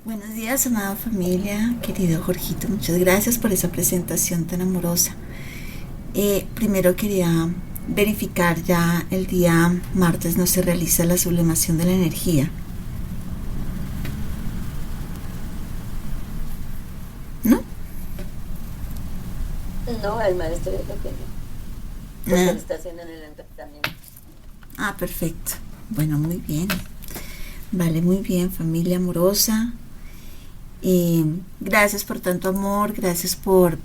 Buenos días, amada familia, querido Jorgito, muchas gracias por esa presentación tan amorosa. Primero quería verificar, ya el día martes no se realiza la sublimación de la energía, ¿no? No, el maestro dijo que no, porque Ah, él está haciendo en el entrenamiento. perfecto. Bueno, muy bien. Vale, muy bien, familia amorosa. Gracias por tanto amor, gracias por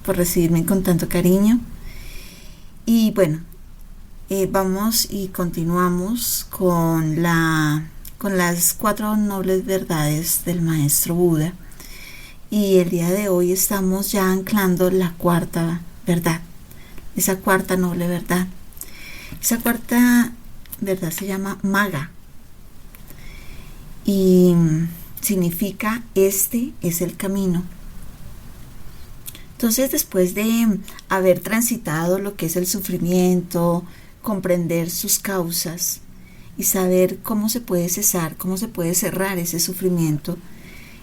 recibirme con tanto cariño. Y bueno, vamos y continuamos con las cuatro nobles verdades del maestro Buda. Y el día de hoy estamos ya anclando la cuarta verdad, esa cuarta noble verdad. Esa cuarta verdad se llama Maga y significa este es el camino. Entonces, después de haber transitado lo que es el sufrimiento, comprender sus causas y saber cómo se puede cesar, cómo se puede cerrar ese sufrimiento,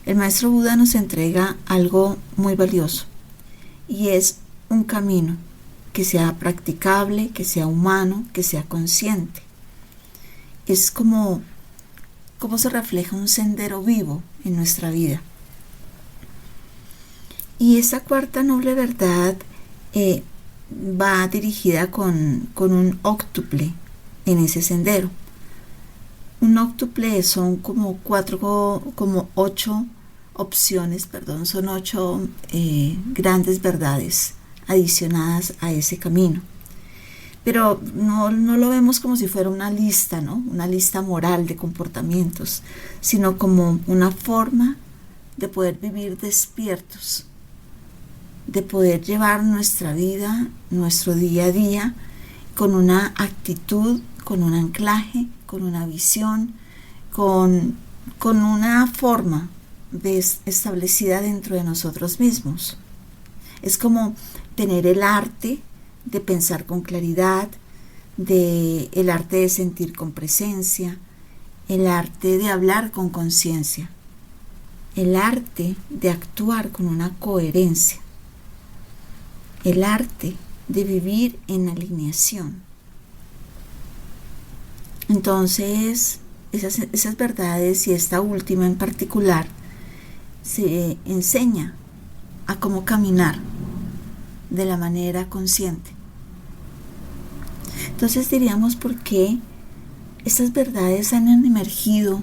el maestro Buda nos entrega algo muy valioso y es un camino que sea practicable, que sea humano, que sea consciente. Es como se refleja un sendero vivo en nuestra vida. Y esta cuarta noble verdad eh, va dirigida con un óctuple en ese sendero. Un óctuple son como ocho opciones, perdón, son ocho grandes verdades adicionadas a ese camino. Pero no lo vemos como si fuera una lista, ¿no? Una lista moral de comportamientos, sino como una forma de poder vivir despiertos, de poder llevar nuestra vida, nuestro día a día, con una actitud, con un anclaje, con una visión, con una forma establecida dentro de nosotros mismos. Es como tener el arte de pensar con claridad, el arte de sentir con presencia, el arte de hablar con conciencia, el arte de actuar con una coherencia, el arte de vivir en alineación. Entonces, esas verdades y esta última en particular se enseña a cómo caminar de la manera consciente. Entonces diríamos por qué estas verdades han emergido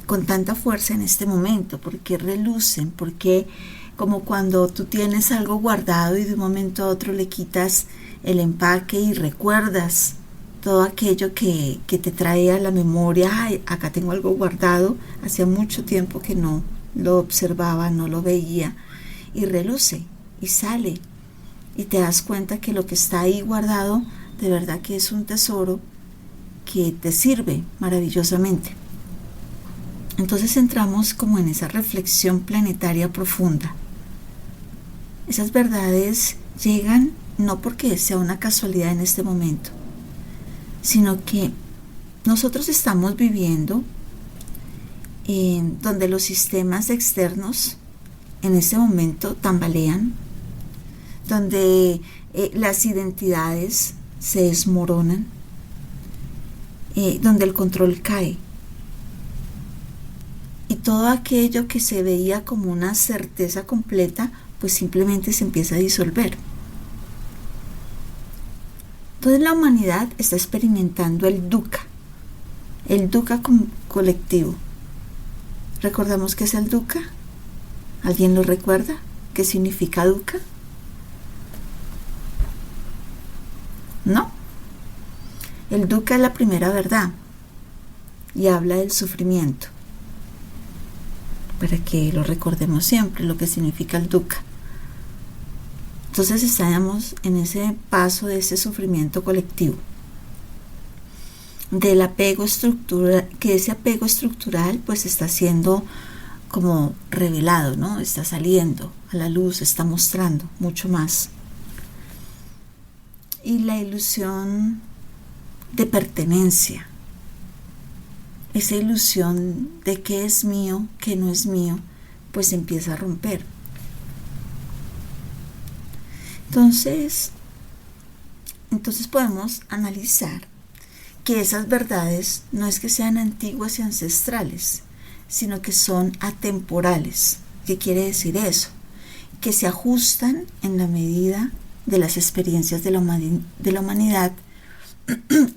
con tanta fuerza en este momento, por qué relucen, por qué como cuando tú tienes algo guardado y de un momento a otro le quitas el empaque y recuerdas todo aquello que te trae a la memoria. Ay, acá tengo algo guardado, hacía mucho tiempo que no lo observaba, no lo veía, y reluce y sale y te das cuenta que lo que está ahí guardado de verdad que es un tesoro que te sirve maravillosamente. Entonces entramos como en esa reflexión planetaria profunda. Esas verdades llegan no porque sea una casualidad en este momento, sino que nosotros estamos viviendo donde los sistemas externos en este momento tambalean, donde las identidades se desmoronan, donde el control cae y todo aquello que se veía como una certeza completa pues simplemente se empieza a disolver. Entonces la humanidad está experimentando el dukkha colectivo. ¿Recordamos qué es el dukkha? ¿Alguien lo recuerda? ¿Qué significa dukkha? ¿No? El dukkha es la primera verdad y habla del sufrimiento, para que lo recordemos siempre, lo que significa el dukkha. Entonces estamos en ese paso de ese sufrimiento colectivo, del apego estructural, que ese apego estructural pues está siendo como revelado, ¿no? Está saliendo a la luz, está mostrando mucho más. Y la ilusión de pertenencia, esa ilusión de qué es mío, qué no es mío, pues empieza a romper. Entonces podemos analizar que esas verdades no es que sean antiguas y ancestrales, sino que son atemporales. ¿Qué quiere decir eso? Que se ajustan en la medida de las experiencias de la humanidad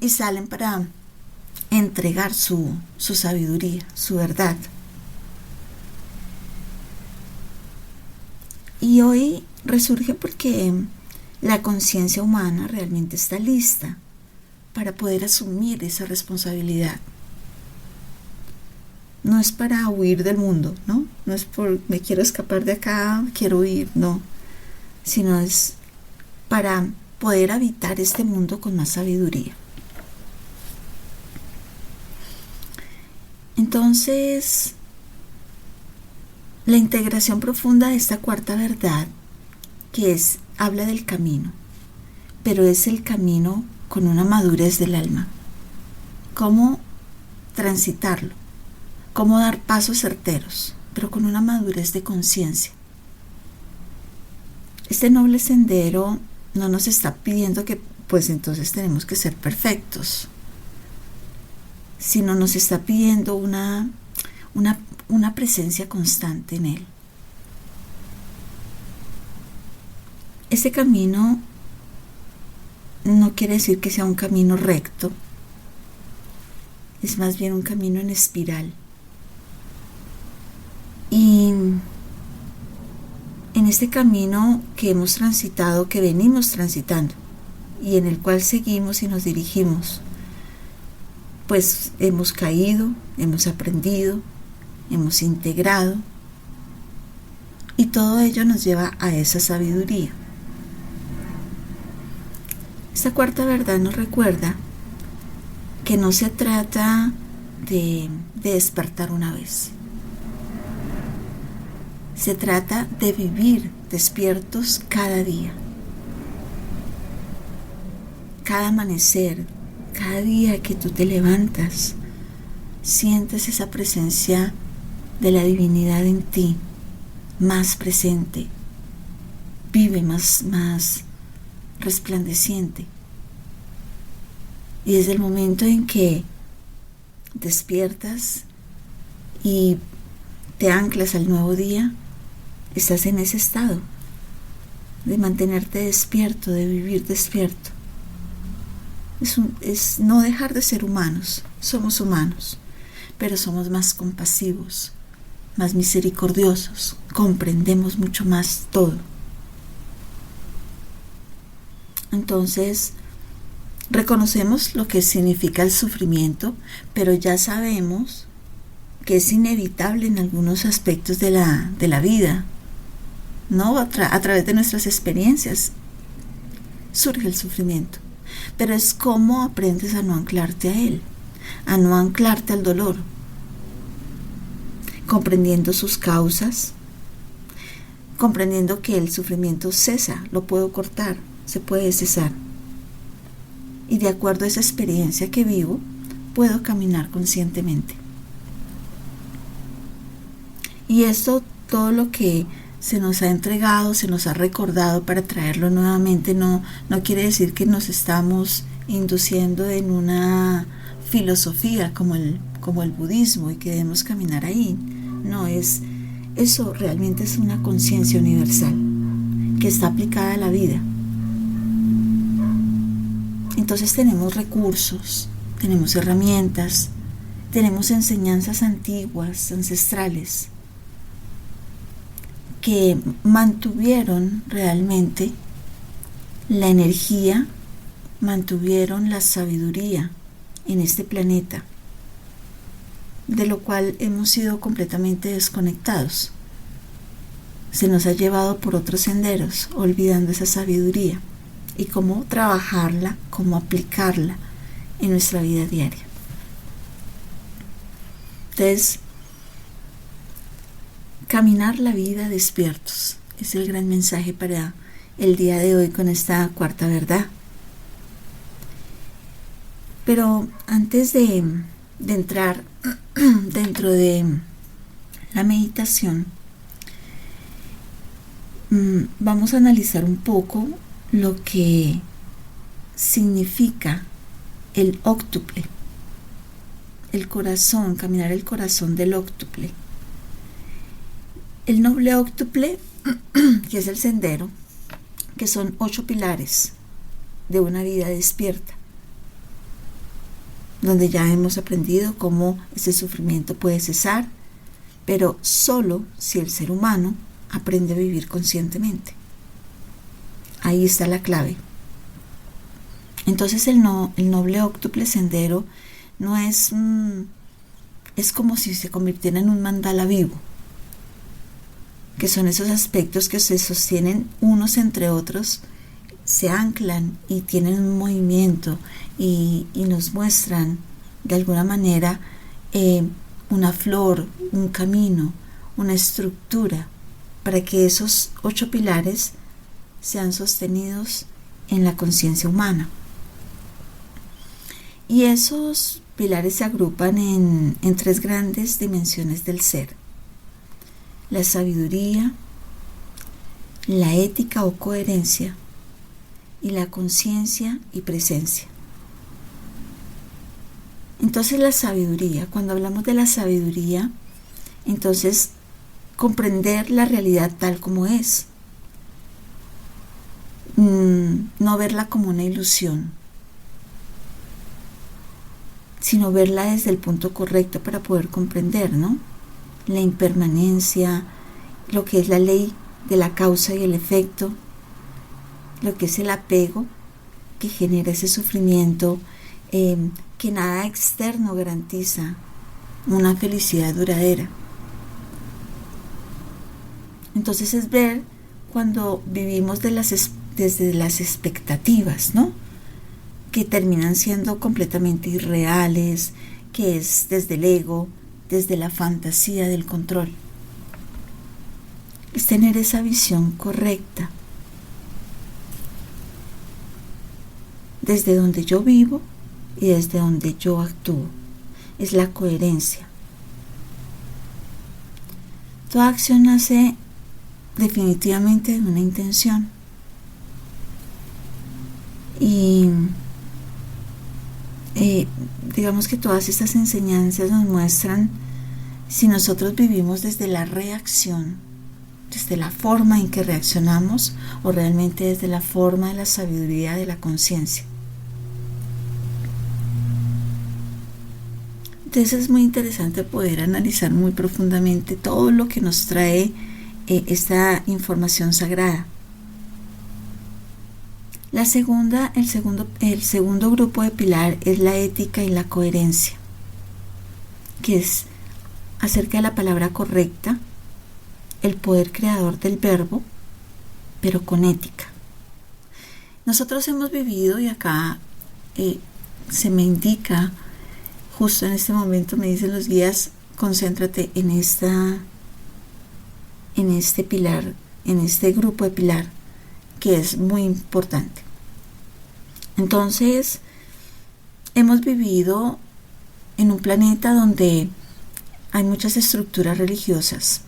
y salen para entregar su sabiduría, su verdad. Y hoy resurge porque la conciencia humana realmente está lista para poder asumir esa responsabilidad. No es para huir del mundo, ¿no? No es por me quiero escapar de acá, quiero huir, no. Sino es para poder habitar este mundo con más sabiduría. Entonces, la integración profunda de esta cuarta verdad, que habla del camino, pero es el camino con una madurez del alma. ¿Cómo transitarlo? ¿Cómo dar pasos certeros, pero con una madurez de conciencia? Este noble sendero no nos está pidiendo que pues entonces tenemos que ser perfectos, sino nos está pidiendo una presencia constante en él. Este camino no quiere decir que sea un camino recto, es más bien un camino en espiral. Y en este camino que hemos transitado, que venimos transitando y en el cual seguimos y nos dirigimos, pues hemos caído, hemos aprendido, hemos integrado y todo ello nos lleva a esa sabiduría. Esta cuarta verdad nos recuerda que no se trata de despertar una vez. Se trata de vivir despiertos cada día. Cada amanecer, cada día que tú te levantas, sientes esa presencia de la divinidad en ti, más presente, vive más resplandeciente. Y desde el momento en que despiertas y te anclas al nuevo día, estás en ese estado de mantenerte despierto, de vivir despierto. Es no dejar de ser humanos. Somos humanos, pero somos más compasivos, más misericordiosos, comprendemos mucho más todo. Entonces, reconocemos lo que significa el sufrimiento, pero ya sabemos que es inevitable en algunos aspectos de la vida, ¿no? A través de nuestras experiencias surge el sufrimiento, pero es cómo aprendes a no anclarte a él, a no anclarte al dolor, comprendiendo sus causas, comprendiendo que el sufrimiento cesa, lo puedo cortar, se puede cesar, y de acuerdo a esa experiencia que vivo, puedo caminar conscientemente. Y esto, todo lo que se nos ha entregado, se nos ha recordado para traerlo nuevamente, no quiere decir que nos estamos induciendo en una filosofía como el budismo y que debemos caminar ahí. No, eso realmente es una conciencia universal que está aplicada a la vida. Entonces tenemos recursos, tenemos herramientas, tenemos enseñanzas antiguas, ancestrales, que mantuvieron realmente la energía, mantuvieron la sabiduría en este planeta, de lo cual hemos sido completamente desconectados. Se nos ha llevado por otros senderos, olvidando esa sabiduría y cómo trabajarla, cómo aplicarla en nuestra vida diaria. Entonces, caminar la vida despiertos es el gran mensaje para el día de hoy con esta cuarta verdad. Pero antes de de entrar dentro de la meditación, vamos a analizar un poco lo que significa el óctuple, el corazón, caminar el corazón del óctuple. El noble óctuple, que es el sendero, que son 8 pilares de una vida despierta, donde ya hemos aprendido cómo ese sufrimiento puede cesar, pero solo si el ser humano aprende a vivir conscientemente. Ahí está la clave. Entonces el noble óctuple sendero no es, es como si se convirtiera en un mandala vivo, que son esos aspectos que se sostienen unos entre otros, se anclan y tienen un movimiento y nos muestran de alguna manera una flor, un camino, una estructura para que esos 8 pilares sean sostenidos en la conciencia humana. Y esos pilares se agrupan en 3 grandes dimensiones del ser: la sabiduría, la ética o coherencia, y la conciencia y presencia. Entonces la sabiduría, cuando hablamos de la sabiduría, entonces comprender la realidad tal como es, no verla como una ilusión, sino verla desde el punto correcto para poder comprender, ¿no? La impermanencia, lo que es la ley de la causa y el efecto, lo que es el apego que genera ese sufrimiento, que nada externo garantiza una felicidad duradera. Entonces es ver cuando vivimos desde las expectativas, ¿no? Que terminan siendo completamente irreales, que es desde el ego, desde la fantasía del control. Es tener esa visión correcta, desde donde yo vivo y desde donde yo actúo. Es la coherencia. Toda acción nace definitivamente de una intención. Y digamos que todas estas enseñanzas nos muestran si nosotros vivimos desde la reacción, desde la forma en que reaccionamos, o realmente desde la forma de la sabiduría de la conciencia. Entonces es muy interesante poder analizar muy profundamente todo lo que nos trae esta información sagrada. El segundo grupo de pilar es la ética y la coherencia, que es acerca de la palabra correcta, el poder creador del verbo, pero con ética. Nosotros hemos vivido, y acá se me indica, justo en este momento me dicen los guías, concéntrate en este pilar, en este grupo de pilar, que es muy importante. Entonces, hemos vivido en un planeta donde hay muchas estructuras religiosas,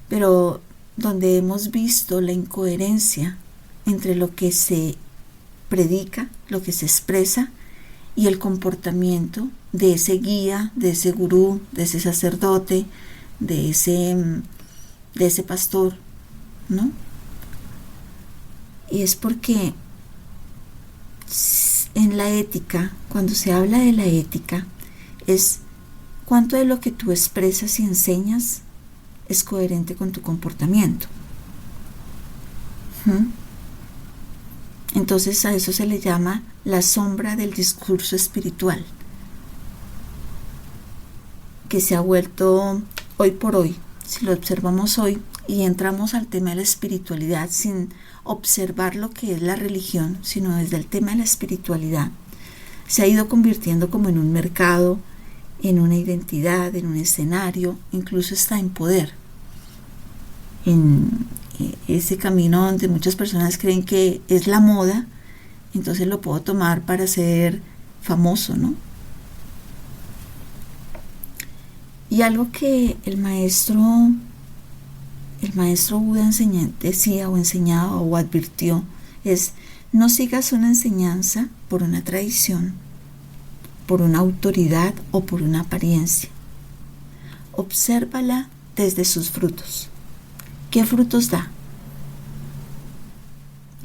pero donde hemos visto la incoherencia entre lo que se predica, lo que se expresa, y el comportamiento de ese guía, de ese gurú, de ese sacerdote, de ese pastor, ¿no? Y es porque en la ética, cuando se habla de la ética, es cuánto de lo que tú expresas y enseñas es coherente con tu comportamiento. Entonces a eso se le llama la sombra del discurso espiritual, que se ha vuelto hoy por hoy, si lo observamos hoy y entramos al tema de la espiritualidad sin observar lo que es la religión, sino desde el tema de la espiritualidad, se ha ido convirtiendo como en un mercado, en una identidad, en un escenario, incluso está en poder, en ese camino donde muchas personas creen que es la moda, entonces lo puedo tomar para ser famoso, ¿no? Y algo que el maestro Buda decía o enseñaba o advirtió es: no sigas una enseñanza por una tradición, por una autoridad o por una apariencia. Obsérvala desde sus frutos. ¿Qué frutos da?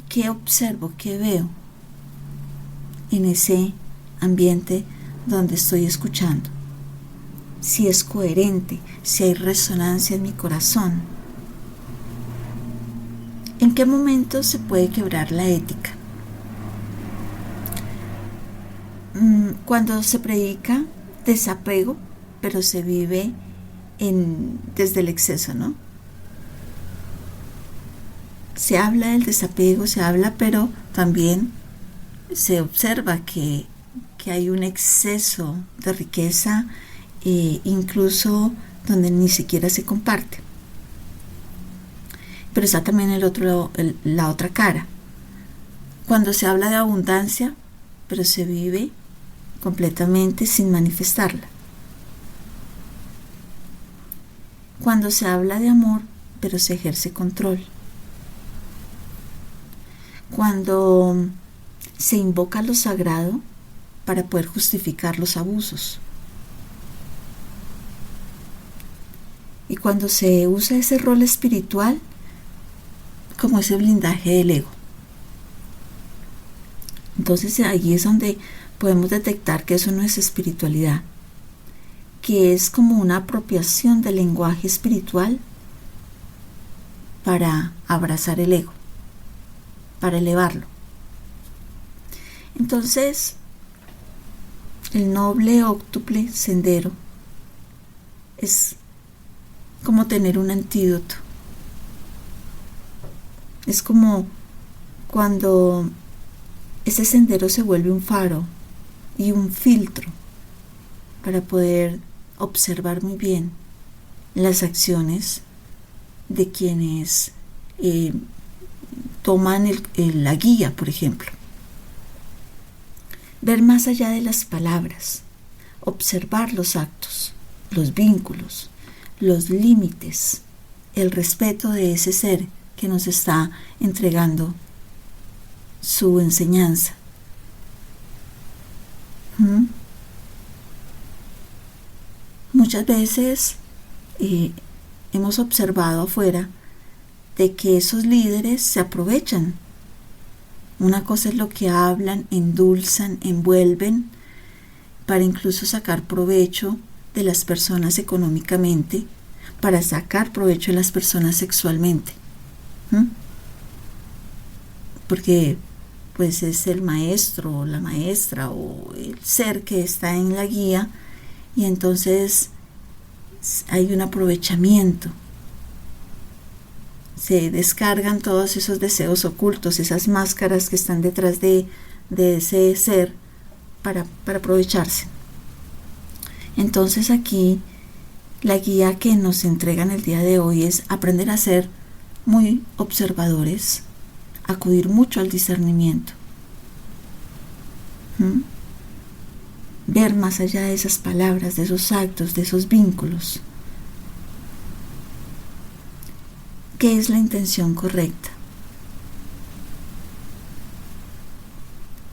¿Qué observo? ¿Qué veo en ese ambiente donde estoy escuchando? Si es coherente, si hay resonancia en mi corazón. ¿En qué momento se puede quebrar la ética? Cuando se predica desapego, pero se vive desde el exceso, ¿no? Se habla del desapego, pero también se observa que hay un exceso de riqueza, incluso donde ni siquiera se comparte. Pero está también la otra cara. Cuando se habla de abundancia, pero se vive completamente sin manifestarla. Cuando se habla de amor, pero se ejerce control. Cuando se invoca lo sagrado para poder justificar los abusos. Y cuando se usa ese rol espiritual como ese blindaje del ego. Entonces ahí es donde podemos detectar que eso no es espiritualidad, que es como una apropiación del lenguaje espiritual para abrazar el ego, para elevarlo. Entonces, el noble óctuple sendero es como tener un antídoto. Es como cuando ese sendero se vuelve un faro y un filtro para poder observar muy bien las acciones de quienes toman la guía, por ejemplo. Ver más allá de las palabras, observar los actos, los vínculos, los límites, el respeto de ese ser que nos está entregando su enseñanza. Muchas veces hemos observado afuera de que esos líderes se aprovechan. Una cosa es lo que hablan, endulzan, envuelven, para incluso sacar provecho de las personas económicamente, para sacar provecho de las personas sexualmente. Porque pues es el maestro o la maestra o el ser que está en la guía, y entonces hay un aprovechamiento. Se descargan todos esos deseos ocultos, esas máscaras que están detrás de ese ser para aprovecharse. Entonces aquí la guía que nos entregan el día de hoy es aprender a ser muy observadores, acudir mucho al discernimiento, ver más allá de esas palabras, de esos actos, de esos vínculos. ¿Qué es la intención correcta?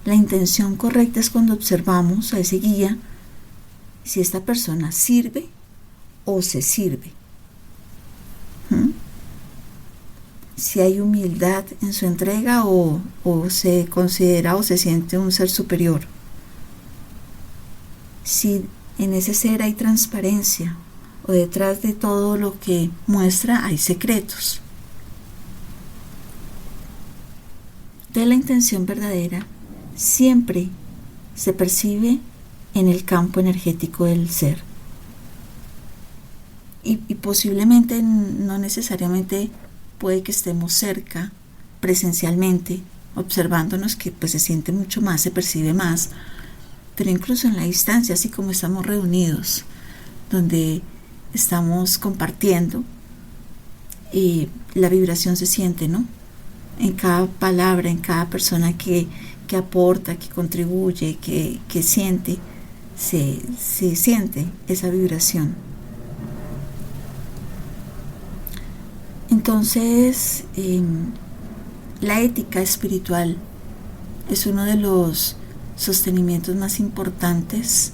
La intención correcta es cuando observamos a ese guía si esta persona sirve o se sirve. Si hay humildad en su entrega o se considera o se siente un ser superior. Si en ese ser hay transparencia o detrás de todo lo que muestra hay secretos. De la intención verdadera siempre se percibe en el campo energético del ser. Y posiblemente no necesariamente puede que estemos cerca presencialmente observándonos, que pues se siente mucho más, se percibe más, pero incluso en la distancia, así como estamos reunidos, donde estamos compartiendo, la vibración se siente, ¿no? En cada palabra, en cada persona que aporta, que contribuye, que siente, se siente esa vibración. Entonces, la ética espiritual es uno de los sostenimientos más importantes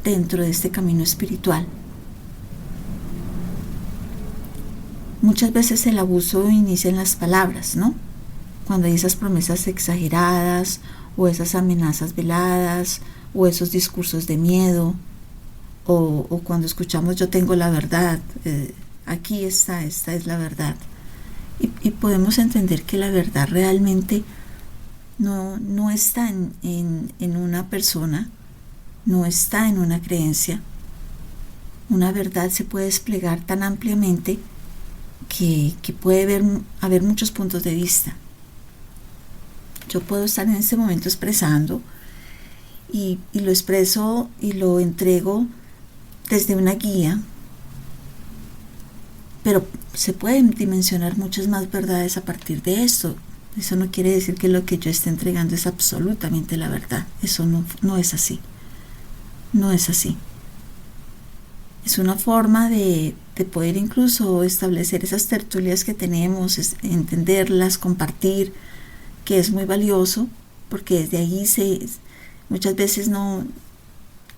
dentro de este camino espiritual. Muchas veces el abuso inicia en las palabras, ¿no? Cuando hay esas promesas exageradas, o esas amenazas veladas, o esos discursos de miedo, o cuando escuchamos yo tengo la verdad, aquí está, esta es la verdad. Y podemos entender que la verdad realmente no está en una persona, no está en una creencia. Una verdad se puede desplegar tan ampliamente que puede haber muchos puntos de vista. Yo puedo estar en este momento expresando y lo expreso y lo entrego desde una guía, pero se pueden dimensionar muchas más verdades a partir de esto. Eso no quiere decir que lo que yo esté entregando es absolutamente la verdad. Eso no es así. No es así. Es una forma de poder incluso establecer esas tertulias que tenemos, entenderlas, compartir, que es muy valioso, porque desde ahí muchas veces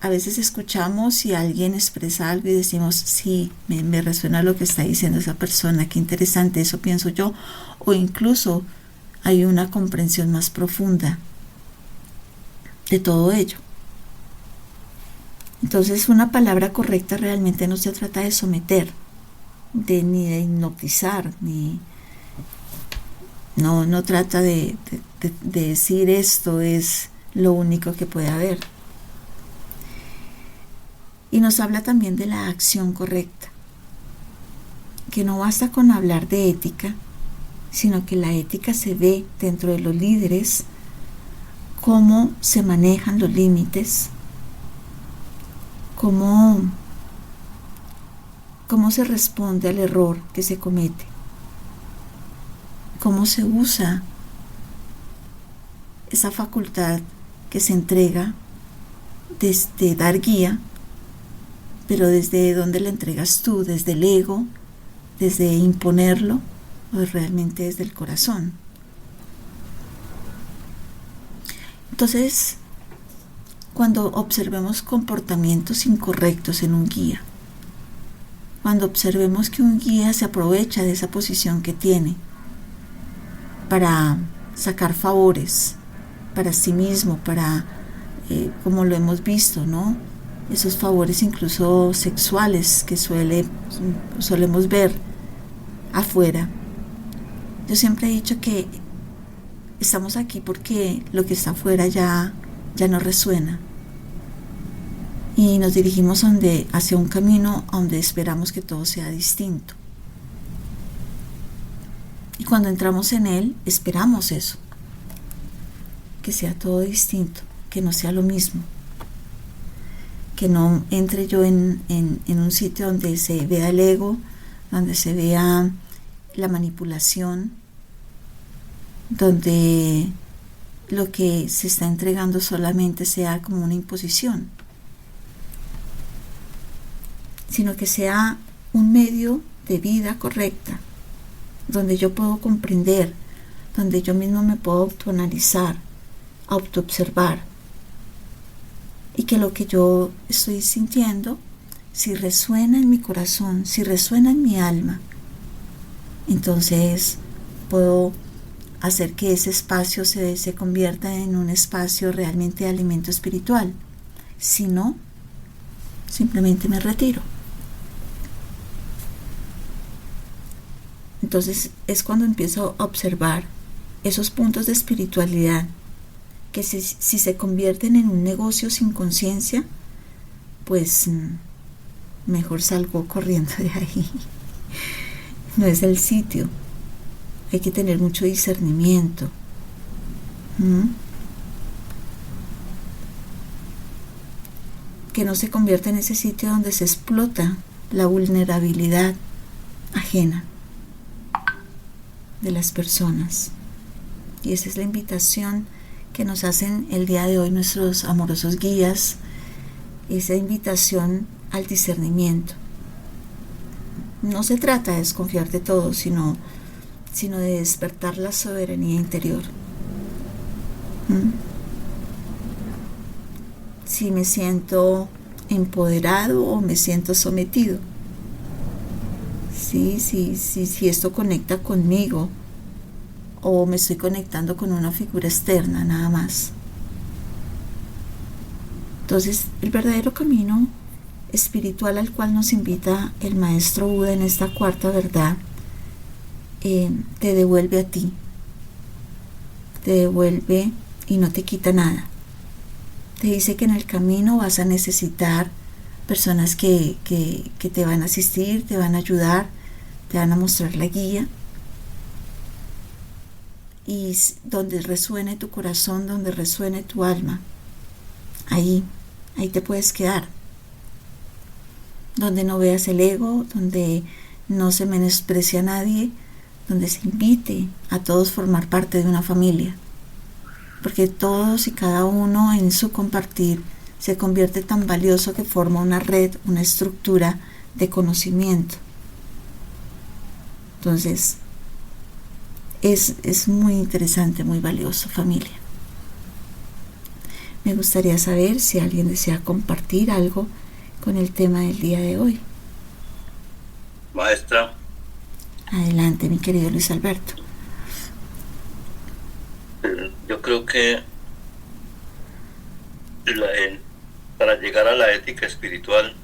a veces escuchamos y alguien expresa algo y decimos, sí, me resuena lo que está diciendo esa persona, qué interesante, eso pienso yo, o incluso hay una comprensión más profunda de todo ello. Entonces, una palabra correcta realmente no se trata de someter, ni de hipnotizar, no trata de decir esto es lo único que puede haber. Y nos habla también de la acción correcta, que no basta con hablar de ética, sino que la ética se ve dentro de los líderes, cómo se manejan los límites, cómo se responde al error que se comete, cómo se usa esa facultad que se entrega desde dar guía, pero desde dónde la entregas tú, desde el ego, desde imponerlo, o realmente desde el corazón. Entonces, cuando observemos comportamientos incorrectos en un guía, cuando observemos que un guía se aprovecha de esa posición que tiene para sacar favores para sí mismo, como lo hemos visto, ¿no? Esos favores incluso sexuales que solemos ver afuera. Yo siempre he dicho que estamos aquí porque lo que está afuera ya no resuena. Y nos dirigimos hacia un camino donde esperamos que todo sea distinto. Y cuando entramos en él, esperamos eso. Que sea todo distinto, que no sea lo mismo. Que no entre yo en un sitio donde se vea el ego, donde se vea la manipulación, donde lo que se está entregando solamente sea como una imposición, sino que sea un medio de vida correcta, donde yo puedo comprender, donde yo mismo me puedo autoanalizar, autoobservar, y que lo que yo estoy sintiendo, si resuena en mi corazón, si resuena en mi alma, entonces puedo hacer que ese espacio se convierta en un espacio realmente de alimento espiritual. Si no, simplemente me retiro. Entonces es cuando empiezo a observar esos puntos de espiritualidad que si se convierten en un negocio sin conciencia, pues mejor salgo corriendo de ahí. No es el sitio. Hay que tener mucho discernimiento. Que no se convierta en ese sitio donde se explota la vulnerabilidad ajena de las personas. Y esa es la invitación que nos hacen el día de hoy nuestros amorosos guías, esa invitación al discernimiento. No se trata de desconfiar de todo, sino sino de despertar la soberanía interior. ¿Mm? Si me siento empoderado o me siento sometido. Sí, si esto conecta conmigo o me estoy conectando con una figura externa, nada más. Entonces, el verdadero camino espiritual al cual nos invita el maestro Buda en esta cuarta verdad, te devuelve a ti, te devuelve y no te quita nada. Te dice que en el camino vas a necesitar personas que te van a asistir, te van a ayudar, te van a mostrar la guía. Y donde resuene tu corazón, donde resuene tu alma, ahí te puedes quedar. Donde no veas el ego, donde no se menosprecie a nadie, donde se invite a todos a formar parte de una familia. Porque todos y cada uno en su compartir se convierte tan valioso que forma una red, una estructura de conocimiento. Entonces, es muy interesante, muy valioso, familia. Me gustaría saber si alguien desea compartir algo con el tema del día de hoy. Maestra. Adelante, mi querido Luis Alberto. Yo creo que para llegar a la ética espiritual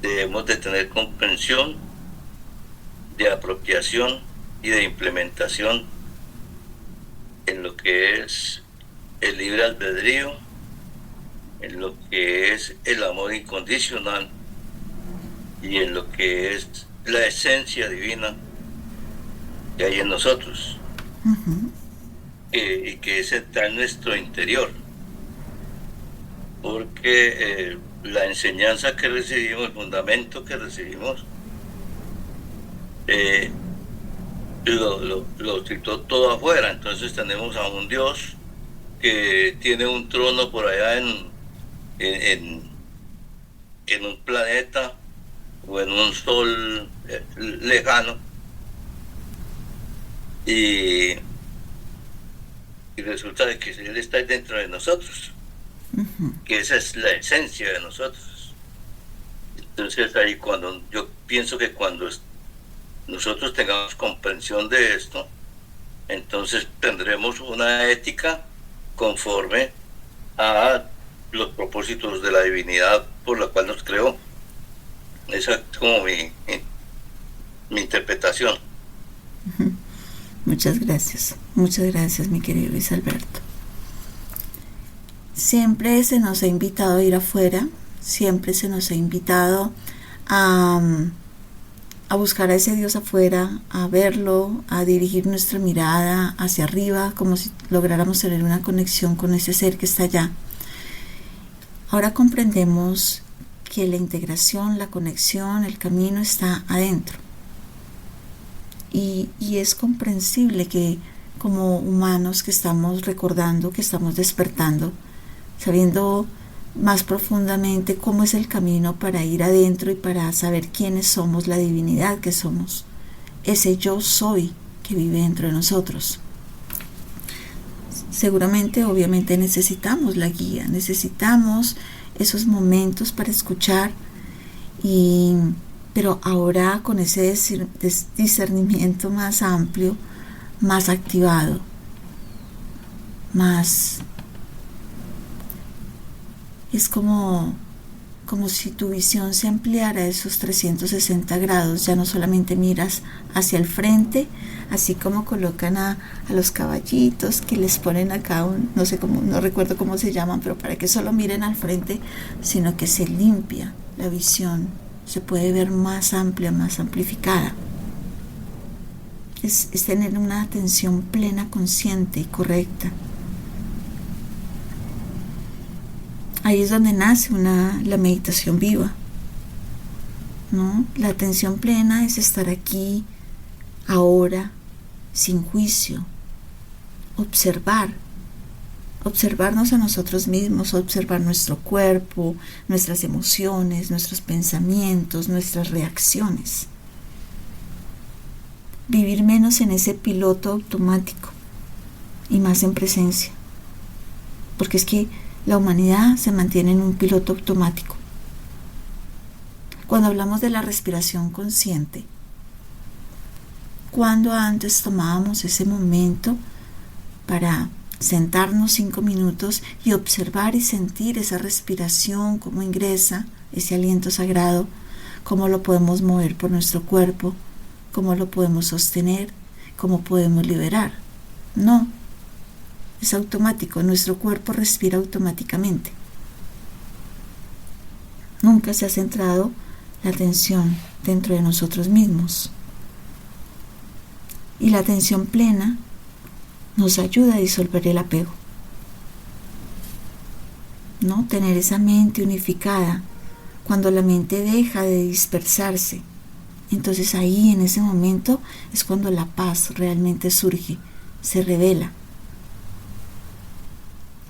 debemos de tener comprensión, de apropiación y de implementación en lo que es el libre albedrío, en lo que es el amor incondicional y en lo que es la esencia divina que hay en nosotros. Uh-huh. Y que está en nuestro interior, porque la enseñanza que recibimos, el fundamento que recibimos, lo citó todo afuera. Entonces tenemos a un Dios que tiene un trono por allá en un planeta o en un sol lejano, y resulta de que Él está dentro de nosotros, uh-huh, que esa es la esencia de nosotros. Entonces ahí yo pienso que cuando nosotros tengamos comprensión de esto, entonces tendremos una ética conforme a los propósitos de la divinidad por la cual nos creó. Esa es como mi interpretación. Uh-huh. Muchas gracias, mi querido Luis Alberto. Siempre se nos ha invitado a ir afuera, siempre se nos ha invitado a buscar a ese Dios afuera, a verlo, a dirigir nuestra mirada hacia arriba, como si lográramos tener una conexión con ese ser que está allá. Ahora comprendemos que la integración, la conexión, el camino está adentro. Y es comprensible que como humanos que estamos recordando, que estamos despertando, sabiendo más profundamente cómo es el camino para ir adentro y para saber quiénes somos, la divinidad que somos, ese yo soy que vive dentro de nosotros. Seguramente, obviamente necesitamos la guía, necesitamos esos momentos para escuchar, pero ahora con ese discernimiento más amplio, más activado, más... Es como si tu visión se ampliara a esos 360 grados, ya no solamente miras hacia el frente, así como colocan a los caballitos que les ponen acá no recuerdo cómo se llaman, pero para que solo miren al frente, sino que se limpia la visión, se puede ver más amplia, más amplificada. Es tener una atención plena, consciente y correcta. Ahí es donde nace la meditación viva, ¿no? La atención plena es estar aquí, ahora, sin juicio, observarnos a nosotros mismos, observar nuestro cuerpo, nuestras emociones, nuestros pensamientos, nuestras reacciones. vivir menos en ese piloto automático y más en presencia. Porque es que la humanidad se mantiene en un piloto automático. Cuando hablamos de la respiración consciente, cuando antes tomábamos ese momento para sentarnos 5 minutos y observar y sentir esa respiración, cómo ingresa ese aliento sagrado, cómo lo podemos mover por nuestro cuerpo, cómo lo podemos sostener, cómo podemos liberar. No, es automático, nuestro cuerpo respira automáticamente. Nunca se ha centrado la atención dentro de nosotros mismos. Y la atención plena nos ayuda a disolver el apego, ¿no? Tener esa mente unificada. Cuando la mente deja de dispersarse, entonces ahí en ese momento es cuando la paz realmente surge, se revela.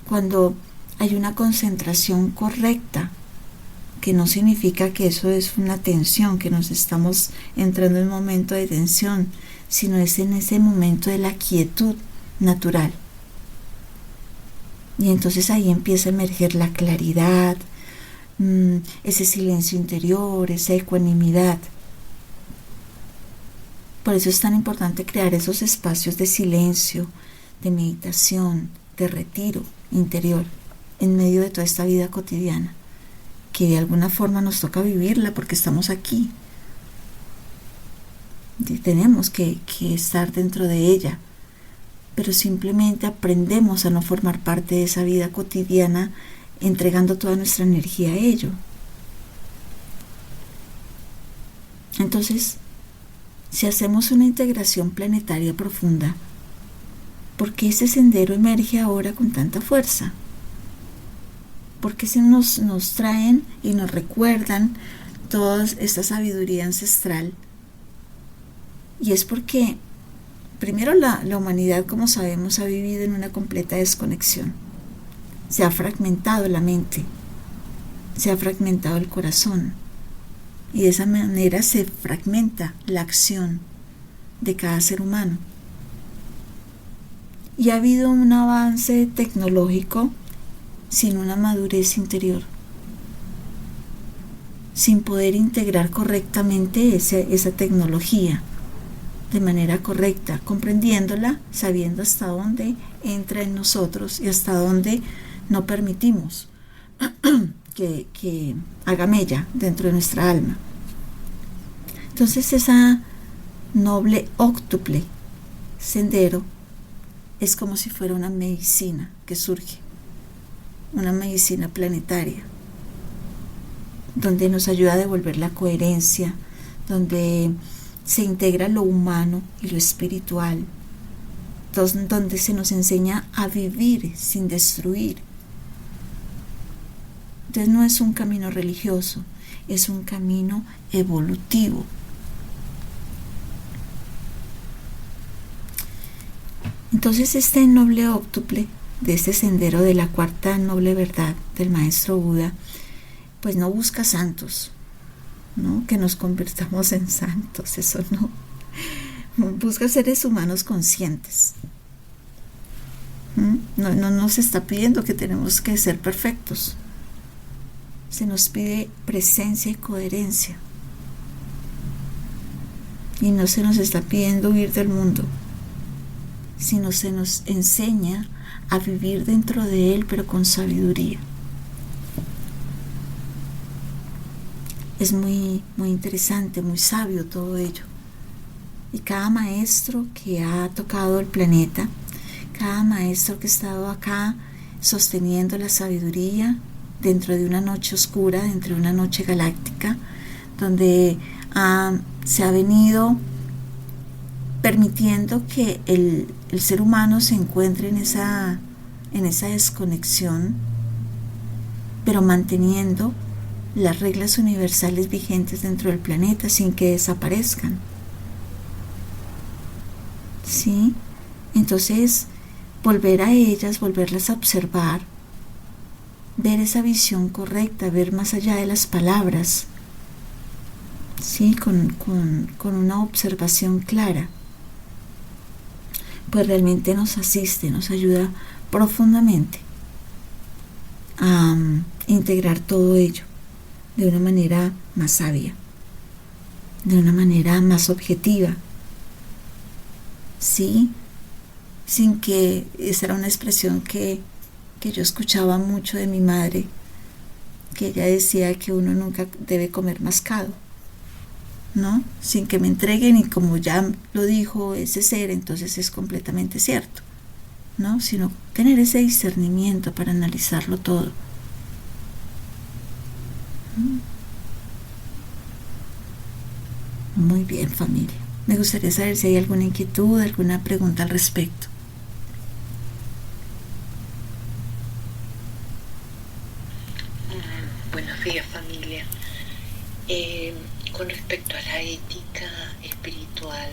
Cuando hay una concentración correcta, que no significa que eso es una tensión, que nos estamos entrando en un momento de tensión, sino es en ese momento de la quietud natural. Y entonces ahí empieza a emerger la claridad, ese silencio interior, esa ecuanimidad. Por eso es tan importante crear esos espacios de silencio, de meditación, de retiro interior, en medio de toda esta vida cotidiana, que de alguna forma nos toca vivirla porque estamos aquí. Y tenemos que estar dentro de ella, pero simplemente aprendemos a no formar parte de esa vida cotidiana, entregando toda nuestra energía a ello. Entonces, si hacemos una integración planetaria profunda, ¿por qué ese sendero emerge ahora con tanta fuerza? ¿Por qué se nos traen y nos recuerdan toda esta sabiduría ancestral? Y es porque, primero, la humanidad, como sabemos, ha vivido en una completa desconexión. Se ha fragmentado la mente, se ha fragmentado el corazón, y de esa manera se fragmenta la acción de cada ser humano. Y ha habido un avance tecnológico sin una madurez interior, sin poder integrar correctamente esa tecnología de manera correcta, comprendiéndola, sabiendo hasta dónde entra en nosotros y hasta dónde no permitimos que haga mella dentro de nuestra alma. Entonces esa noble óctuple sendero es como si fuera una medicina que surge, una medicina planetaria, donde nos ayuda a devolver la coherencia, donde se integra lo humano y lo espiritual, donde se nos enseña a vivir sin destruir. Entonces no es un camino religioso, es un camino evolutivo. Entonces este noble óctuple de este sendero de la cuarta noble verdad del maestro Buda, pues no busca santos, ¿no? Que nos convirtamos en santos, eso no. Busca seres humanos conscientes. No nos está pidiendo que tenemos que ser perfectos. Se nos pide presencia y coherencia. Y no se nos está pidiendo huir del mundo, sino se nos enseña a vivir dentro de él, pero con sabiduría. Es muy, muy interesante, muy sabio todo ello. Y cada maestro que ha tocado el planeta, cada maestro que ha estado acá sosteniendo la sabiduría dentro de una noche oscura, dentro de una noche galáctica, donde se ha venido permitiendo que el ser humano se encuentre en esa desconexión, pero manteniendo las reglas universales vigentes dentro del planeta sin que desaparezcan. ¿Sí? Entonces, volver a ellas, volverlas a observar, ver esa visión correcta, ver más allá de las palabras, ¿sí? Con una observación clara pues realmente nos asiste, nos ayuda profundamente a integrar todo ello de una manera más sabia, de una manera más objetiva, ¿sí? Sin que esa era una expresión que yo escuchaba mucho de mi madre, que ella decía que uno nunca debe comer mascado, ¿no? Sin que me entreguen, y como ya lo dijo ese ser, entonces es completamente cierto, ¿no? Sino tener ese discernimiento para analizarlo todo. Muy bien, familia. Me gustaría saber si hay alguna inquietud, alguna pregunta al respecto. Buenos días, familia. Con respecto a la ética espiritual,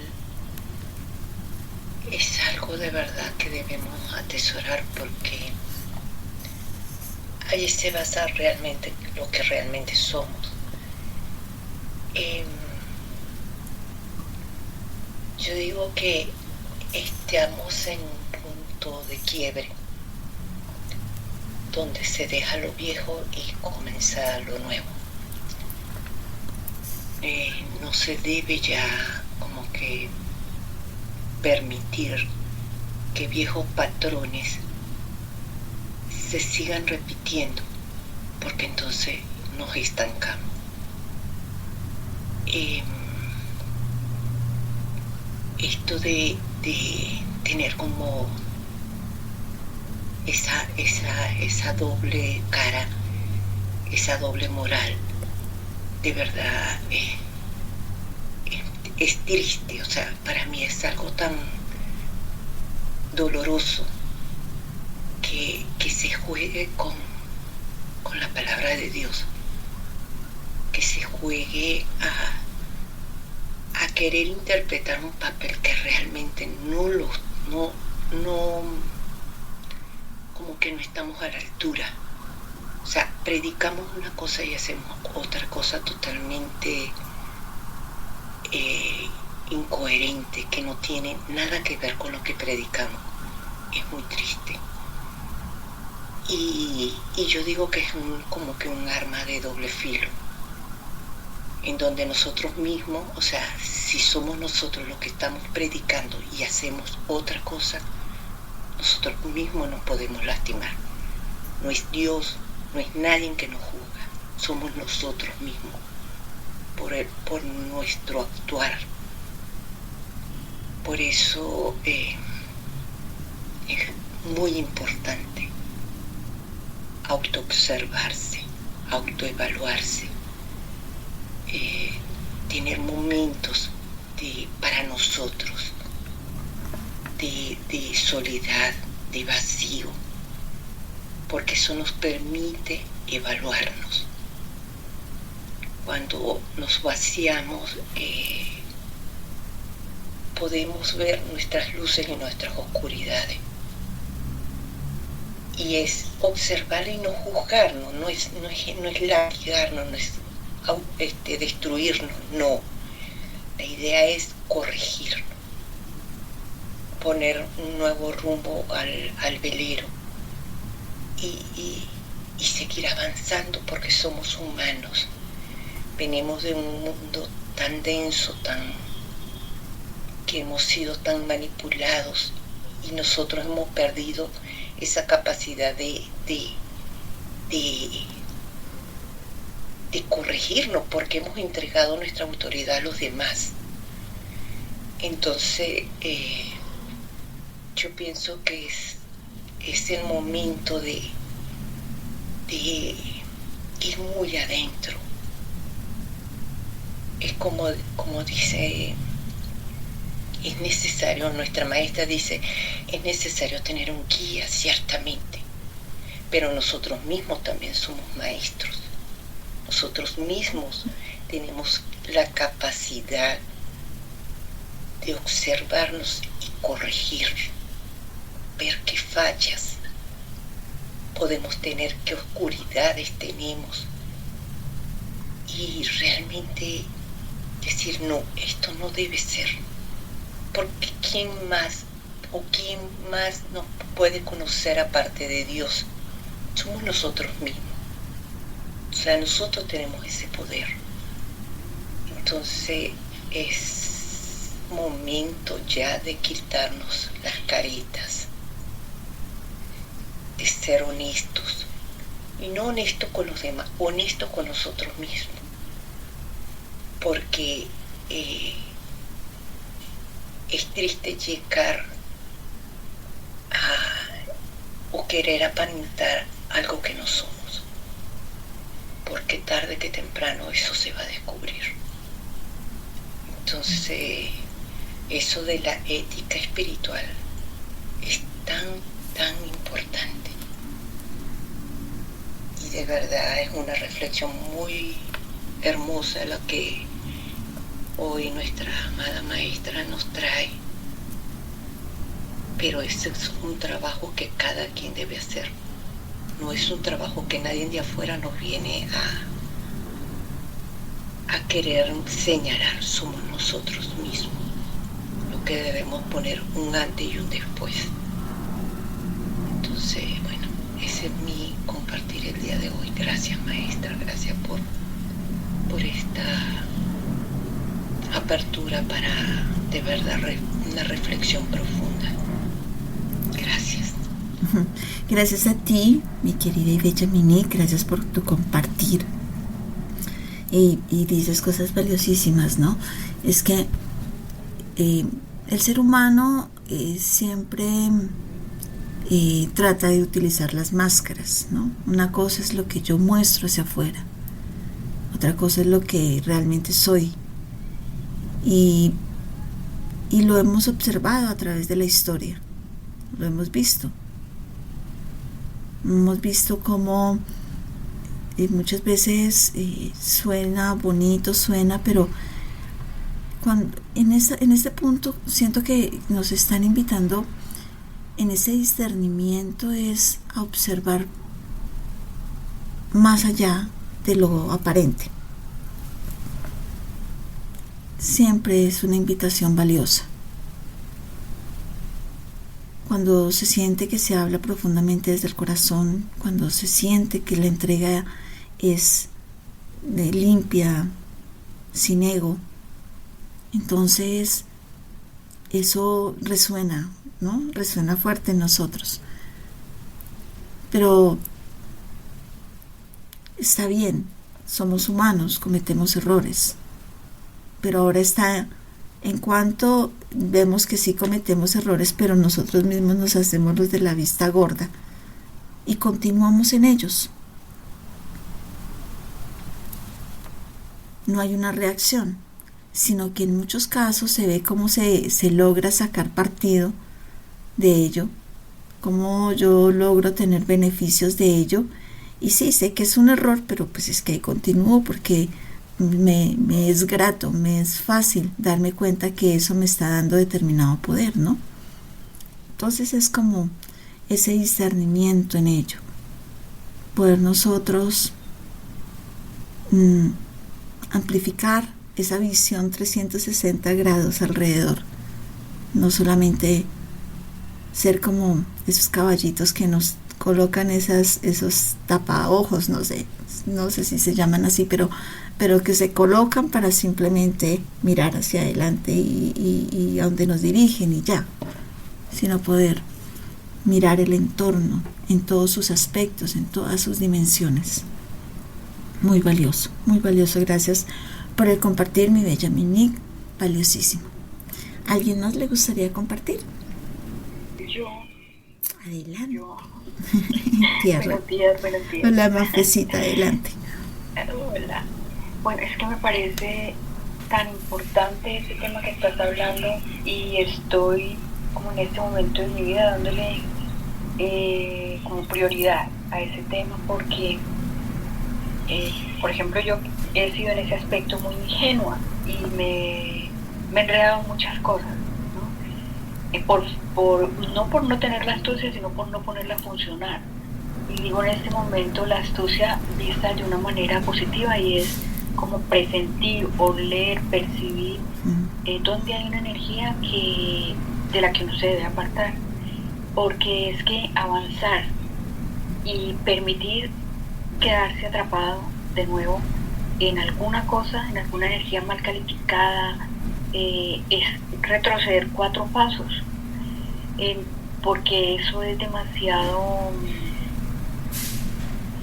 es algo de verdad que debemos atesorar, porque ahí se basa realmente lo que realmente somos. Yo digo que estamos en un punto de quiebre, donde se deja lo viejo y comienza lo nuevo. No se debe ya como que permitir que viejos patrones se sigan repitiendo, porque entonces nos estancamos. Esto de tener como esa doble cara, esa doble moral, de verdad es triste. O sea, para mí es algo tan doloroso que se juegue con la palabra de Dios, que se juegue a querer interpretar un papel que realmente no como que no estamos a la altura. O sea, predicamos una cosa y hacemos otra cosa totalmente incoherente, que no tiene nada que ver con lo que predicamos. Es muy triste. Y yo digo que es como que un arma de doble filo, en donde nosotros mismos, o sea, si somos nosotros los que estamos predicando y hacemos otra cosa, nosotros mismos nos podemos lastimar. No es Dios, no es nadie que nos juzga, somos nosotros mismos, por nuestro actuar. Por eso es muy importante autoobservarse, autoevaluarse, tener momentos para nosotros de soledad, de vacío, porque eso nos permite evaluarnos. Cuando nos vaciamos, podemos ver nuestras luces y nuestras oscuridades. Y es observar y no juzgarnos, no es latigarnos, no es destruirnos, no. La idea es corregirnos, poner un nuevo rumbo al velero y seguir avanzando, porque somos humanos. Venimos de un mundo tan denso, que hemos sido tan manipulados, y nosotros hemos perdido esa capacidad de corregirnos, porque hemos entregado nuestra autoridad a los demás. Entonces, yo pienso que es el momento de ir muy adentro. Es como dice, es necesario, nuestra maestra dice, es necesario tener un guía, ciertamente, pero nosotros mismos también somos maestros. Nosotros mismos tenemos la capacidad de observarnos y corregir, ver qué fallas podemos tener, qué oscuridades tenemos, y realmente decir, no, esto no debe ser, porque ¿quién más o quién más nos puede conocer aparte de Dios. Somos nosotros mismos. O sea, nosotros tenemos ese poder. Entonces es momento ya de quitarnos las caritas, de ser honestos. Y no honestos con los demás, honestos con nosotros mismos. Porque es triste llegar o querer aparentar algo que no somos, porque tarde que temprano eso se va a descubrir. Entonces, eso de la ética espiritual es tan importante, y de verdad es una reflexión muy hermosa la que hoy nuestra amada maestra nos trae. Pero ese es un trabajo que cada quien debe hacer. No es un trabajo que nadie de afuera nos viene a querer señalar. Somos nosotros mismos lo que debemos poner un antes y un después. Entonces, bueno, ese es mi compartir el día de hoy. Gracias, maestra, gracias por esta apertura para de verdad una reflexión profunda. Gracias. Gracias a ti, mi querida y bella Monique, gracias por tu compartir. Y dices cosas valiosísimas, ¿no? Es que el ser humano siempre trata de utilizar las máscaras, ¿no? Una cosa es lo que yo muestro hacia afuera, otra cosa es lo que realmente soy. Y lo hemos observado a través de la historia, lo hemos visto. Hemos visto cómo muchas veces suena bonito, pero cuando en este punto siento que nos están invitando en ese discernimiento es a observar más allá de lo aparente. Siempre es una invitación valiosa. Cuando se siente que se habla profundamente desde el corazón, cuando se siente que la entrega es limpia, sin ego, entonces eso resuena, ¿no? Resuena fuerte en nosotros. Pero está bien, somos humanos, cometemos errores. Pero ahora está en cuanto vemos que sí cometemos errores, pero nosotros mismos nos hacemos los de la vista gorda y continuamos en ellos. No hay una reacción, sino que en muchos casos se ve cómo se logra sacar partido de ello, cómo yo logro tener beneficios de ello. Y sí, sé que es un error, pero pues es que continúo porque me es grato, me es fácil darme cuenta que eso me está dando determinado poder, ¿no? Entonces es como ese discernimiento en ello, poder nosotros amplificar esa visión 360 grados alrededor, no solamente ser como esos caballitos que nos colocan esos tapaojos, no sé si se llaman así, pero que se colocan para simplemente mirar hacia adelante y a donde nos dirigen y ya, sino poder mirar el entorno en todos sus aspectos, en todas sus dimensiones. Muy valioso, gracias por el compartir, mi bella Monique, valiosísimo. ¿Alguien más le gustaría compartir? Yo. Adelante. Yo. Tierra. Buenos días. Hola, Mafecita, adelante. Hola. Bueno, es que me parece tan importante ese tema que estás hablando y estoy como en este momento de mi vida dándole como prioridad a ese tema porque, por ejemplo, yo he sido en ese aspecto muy ingenua y me he enredado en muchas cosas, ¿no? No por no tener la astucia, sino por no ponerla a funcionar. Y digo en este momento la astucia vista de una manera positiva y es como presentir, oler, percibir, donde hay una energía que de la que uno se debe apartar, porque es que avanzar y permitir quedarse atrapado de nuevo en alguna cosa, en alguna energía mal calificada, es retroceder 4 pasos, porque eso es demasiado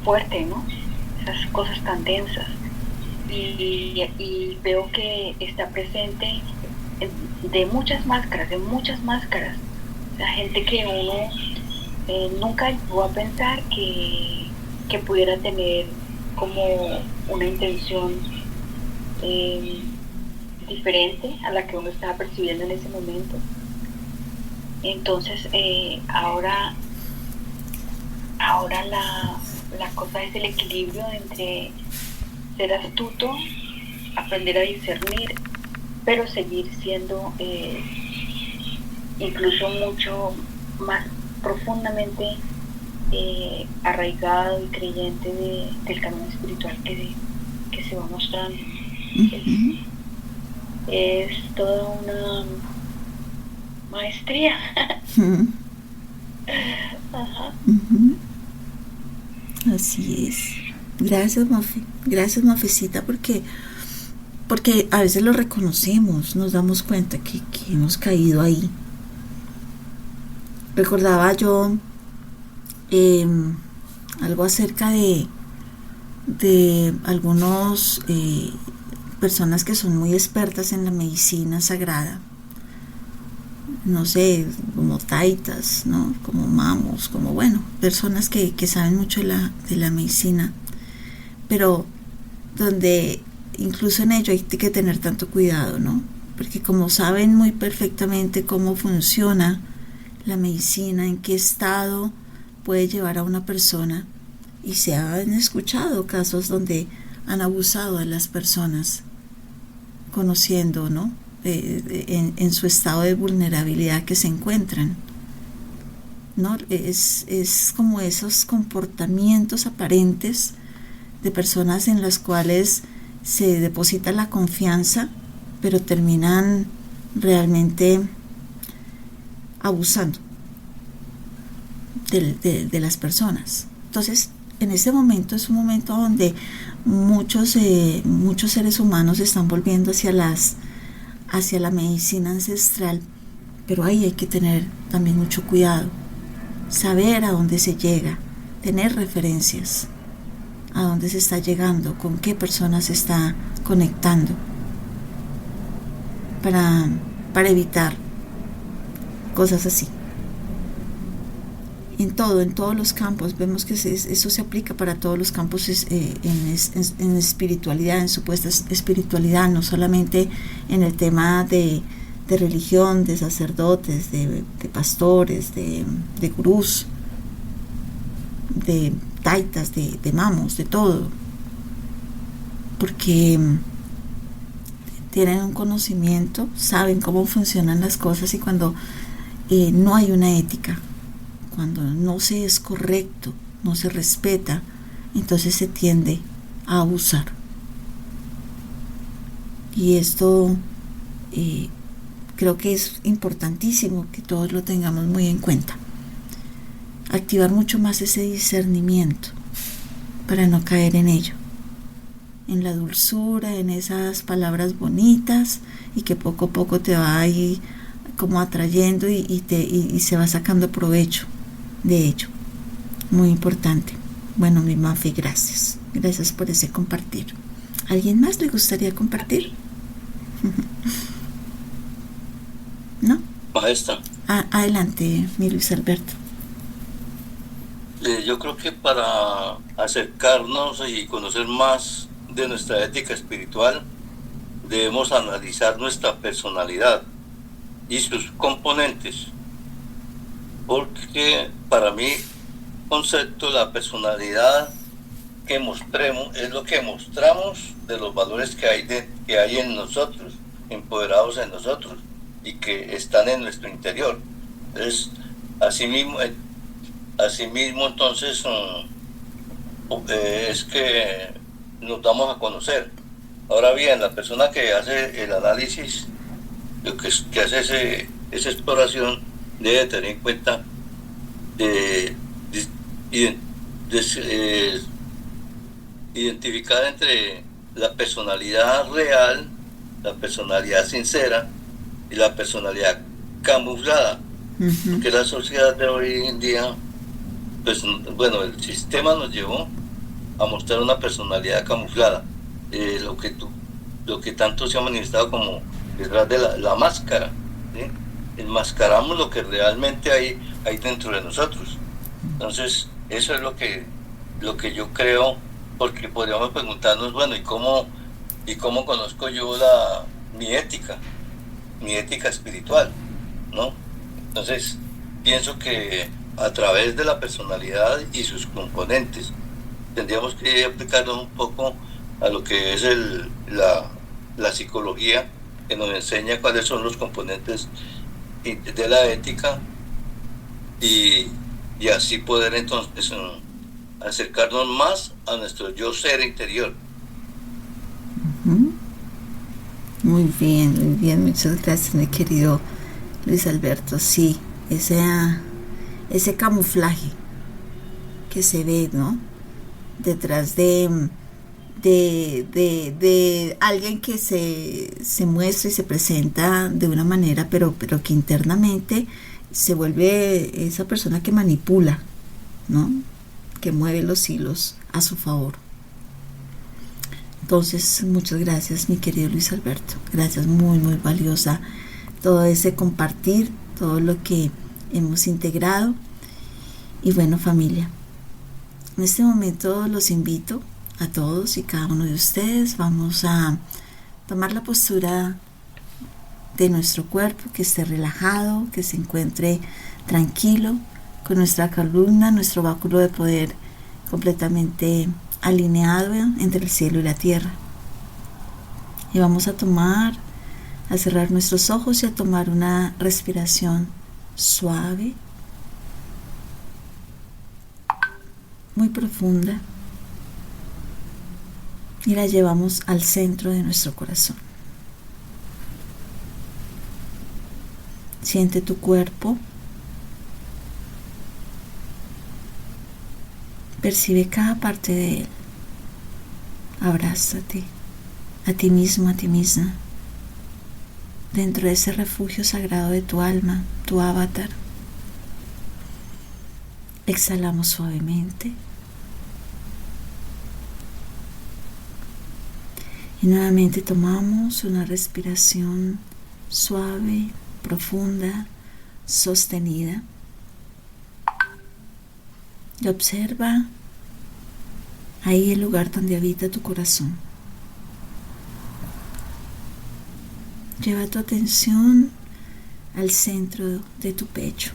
fuerte, ¿no? Esas cosas tan densas. Y veo que está presente de muchas máscaras, la gente que uno nunca llegó a pensar que pudiera tener como una intención diferente a la que uno estaba percibiendo en ese momento. Entonces ahora la cosa es el equilibrio entre ser astuto, aprender a discernir, pero seguir siendo incluso mucho más profundamente arraigado y creyente del camino espiritual que se va mostrando. Es toda una maestría. Ajá. Así es. Gracias, Mafe. Gracias, Mafecita, porque a veces lo reconocemos, nos damos cuenta que hemos caído ahí. Recordaba yo algo acerca de algunos personas que son muy expertas en la medicina sagrada, no sé, como taitas, ¿no? Como mamos, como bueno, personas que saben mucho de la medicina, pero donde incluso en ello hay que tener tanto cuidado, ¿no? Porque como saben muy perfectamente cómo funciona la medicina, en qué estado puede llevar a una persona, y se han escuchado casos donde han abusado de las personas conociendo, ¿no? En su estado de vulnerabilidad que se encuentran, ¿no? Es como esos comportamientos aparentes de personas en las cuales se deposita la confianza, pero terminan realmente abusando de las personas. Entonces, en ese momento es un momento donde muchos seres humanos están volviendo hacia la medicina ancestral, pero ahí hay que tener también mucho cuidado, saber a dónde se llega, tener referencias, a dónde se está llegando, con qué personas se está conectando, para evitar cosas así. En todos los campos, vemos que eso se aplica para todos los campos en espiritualidad, en supuesta espiritualidad, no solamente en el tema de religión, de sacerdotes, de pastores, de gurús, de taitas, de mamos, de todo, porque tienen un conocimiento, saben cómo funcionan las cosas, y cuando no hay una ética, cuando no se es correcto, no se respeta, entonces se tiende a abusar. Y esto creo que es importantísimo que todos lo tengamos muy en cuenta. Activar mucho más ese discernimiento para no caer en ello, en la dulzura, en esas palabras bonitas, y que poco a poco te va ahí como atrayendo y se va sacando provecho de ello. Muy importante. Bueno, mi Mafi, gracias por ese compartir. ¿Alguien más le gustaría compartir? ¿No? Maestra. Adelante, mi Luis Alberto. Yo creo que para acercarnos y conocer más de nuestra ética espiritual, debemos analizar nuestra personalidad y sus componentes, porque para mí concepto la personalidad que mostremos es lo que mostramos de los valores que hay en nosotros, empoderados en nosotros y que están en nuestro interior. Entonces, asimismo entonces es que nos damos a conocer. Ahora bien, la persona que hace el análisis, que hace esa exploración debe tener en cuenta identificar entre la personalidad real, la personalidad sincera y la personalidad camuflada. Porque la sociedad de hoy en día, pues bueno, el sistema nos llevó a mostrar una personalidad camuflada, lo que tanto se ha manifestado como detrás de la máscara, ¿sí? Enmascaramos lo que realmente hay dentro de nosotros. Entonces, eso es lo que yo creo, porque podríamos preguntarnos, bueno, ¿y cómo conozco yo mi ética espiritual, ¿no? Entonces, pienso que a través de la personalidad y sus componentes, tendríamos que aplicarnos un poco a lo que es la psicología, que nos enseña cuáles son los componentes de la ética y así poder entonces acercarnos más a nuestro yo ser interior. Muy bien, muchas gracias, mi querido Luis Alberto. Sí, ese camuflaje que se ve, ¿no? Detrás de alguien que se muestra y se presenta de una manera, pero que internamente se vuelve esa persona que manipula, ¿no? Que mueve los hilos a su favor. Entonces, muchas gracias, mi querido Luis Alberto. Gracias, muy valiosa todo ese compartir, todo lo que hemos integrado. Y bueno, familia, en este momento los invito a todos y cada uno de ustedes. Vamos a tomar la postura de nuestro cuerpo, que esté relajado, que se encuentre tranquilo, con nuestra columna, nuestro báculo de poder completamente alineado entre el cielo y la tierra. Y vamos a cerrar nuestros ojos y a tomar una respiración suave, muy profunda, y la llevamos al centro de nuestro corazón. Siente tu cuerpo, percibe cada parte de él, abrázate a ti mismo, a ti misma, dentro de ese refugio sagrado de tu alma, tu avatar. Exhalamos suavemente y nuevamente tomamos una respiración suave, profunda, sostenida. Y observa ahí el lugar donde habita tu corazón. Lleva tu atención al centro de tu pecho.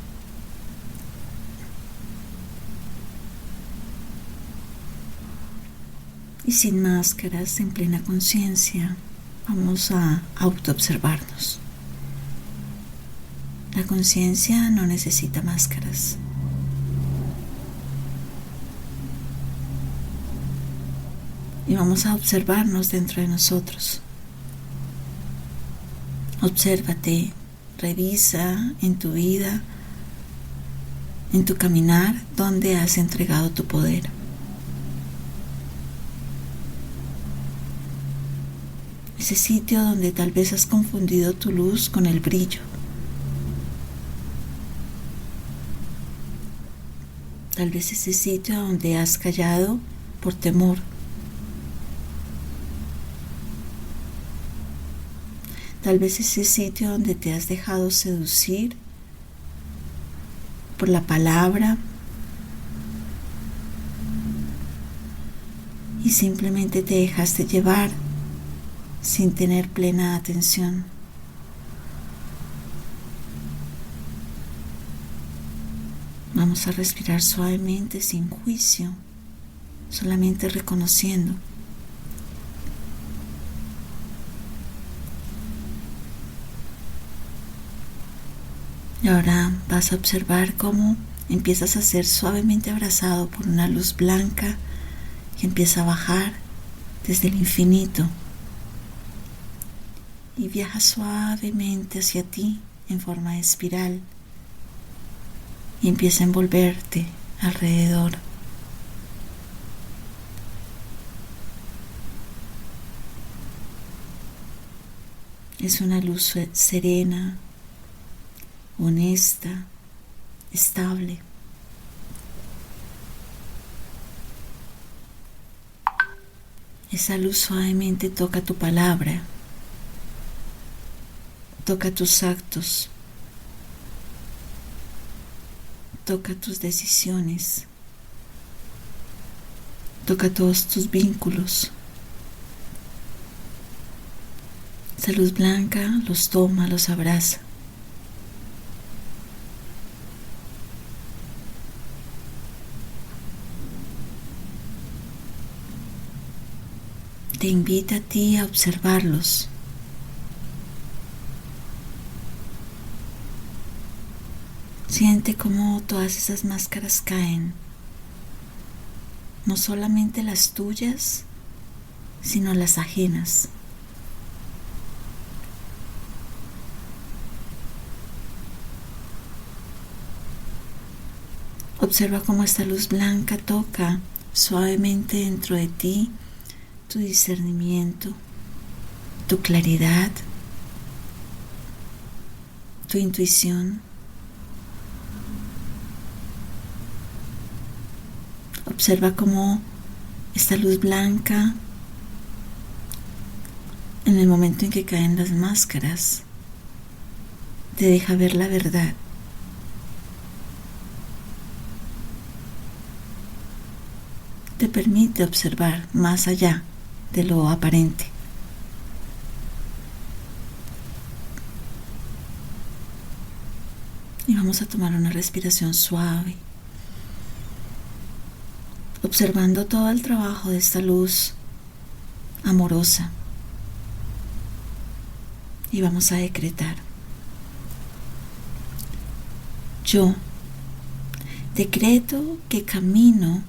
Y sin máscaras, en plena conciencia, vamos a autoobservarnos. La conciencia no necesita máscaras. Y vamos a observarnos dentro de nosotros. Obsérvate, revisa en tu vida, en tu caminar, dónde has entregado tu poder. Ese sitio donde tal vez has confundido tu luz con el brillo. Tal vez ese sitio donde has callado por temor. Tal vez ese sitio donde te has dejado seducir por la palabra y simplemente te dejaste llevar sin tener plena atención. Vamos a respirar suavemente, sin juicio, solamente reconociendo. Y ahora vas a observar cómo empiezas a ser suavemente abrazado por una luz blanca que empieza a bajar desde el infinito y viaja suavemente hacia ti, en forma de espiral y empieza a envolverte alrededor. Es una luz serena, honesta, estable. Esa luz suavemente toca tu palabra, toca tus actos, toca tus decisiones, toca todos tus vínculos. Esa luz blanca los toma, los abraza. Te invita a ti a observarlos. Siente cómo todas esas máscaras caen, no solamente las tuyas, sino las ajenas. Observa cómo esta luz blanca toca suavemente dentro de ti tu discernimiento, tu claridad, tu intuición. Observa cómo esta luz blanca, en el momento en que caen las máscaras, te deja ver la verdad. Te permite observar más allá de lo aparente. Y vamos a tomar una respiración suave, observando todo el trabajo de esta luz amorosa. Y vamos a decretar: yo decreto que camino